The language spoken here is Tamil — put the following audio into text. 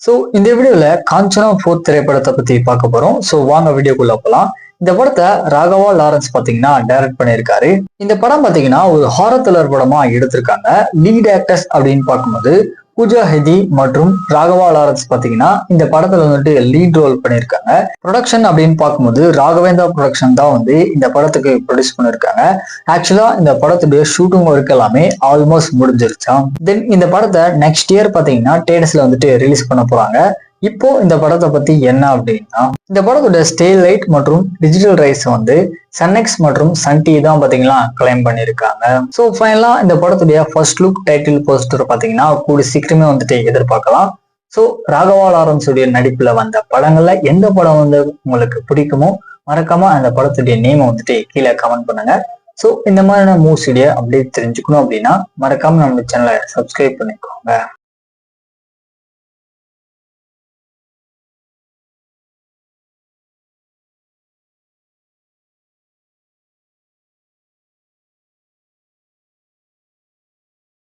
ஸோ இந்த வீடியோல காஞ்சனா 4 திரைப்படத்தை பத்தி பார்க்க போறோம். ஸோ வாங்க வீடியோக்குள்ள போலாம். இந்த படத்தை ராகவா லாரன்ஸ் பாத்தீங்கன்னா டைரக்ட் பண்ணியிருக்காரு. இந்த படம் பாத்தீங்கன்னா ஒரு ஹாரர் த்ரில்லர் படமா எடுத்திருக்காங்க. லீட் ஆக்டர்ஸ் அப்படின்னு பார்க்கும்போது பூஜா ஹெதி மற்றும் ராகவா லாரன்ஸ் பாத்தீங்கன்னா இந்த படத்துல வந்துட்டு லீட் ரோல் பண்ணியிருக்காங்க. ப்ரொடக்ஷன் அப்படின்னு பார்க்கும்போது ராகவேந்தா ப்ரொடக்ஷன் தான் வந்து இந்த படத்துக்கு ப்ரொடியூஸ் பண்ணிருக்காங்க. ஆக்சுவலா இந்த படத்துடைய ஷூட்டிங் ஒர்க் எல்லாமே ஆல்மோஸ்ட் முடிஞ்சிருச்சாம். தென் இந்த படத்தை நெக்ஸ்ட் இயர் பாத்தீங்கன்னா தேட்டர்ஸ்ல வந்துட்டு ரிலீஸ் பண்ண போறாங்க. இப்போ இந்த படத்தை பத்தி என்ன அப்படின்னா, இந்த படத்தோட ஸ்டேல் லைட் மற்றும் டிஜிட்டல் ரைட்ஸ் வந்து சன்எக்ஸ் மற்றும் சன் டிவி தான் பாத்தீங்கன்னா கிளைம் பண்ணிருக்காங்க. ஸோ ஃபைனலா இந்த படத்துடைய ஃபர்ஸ்ட் லுக் டைட்டில் போஸ்டர் பாத்தீங்கன்னா கூடி சீக்கிரமே வந்துட்டு எதிர்பார்க்கலாம். ஸோ ராகவா லாரன்ஸ் உடைய நடிப்புல வந்த படங்கள்ல எந்த படம் வந்து உங்களுக்கு பிடிக்குமோ மறக்காம அந்த படத்துடைய நேமை வந்துட்டு கீழே கமெண்ட் பண்ணுங்க. ஸோ இந்த மாதிரியான மூவ்ஸ் வீடியோ அப்படியே தெரிஞ்சுக்கணும் அப்படின்னா மறக்காம நம்ம சேனலை சப்ஸ்கிரைப் பண்ணிக்கோங்க.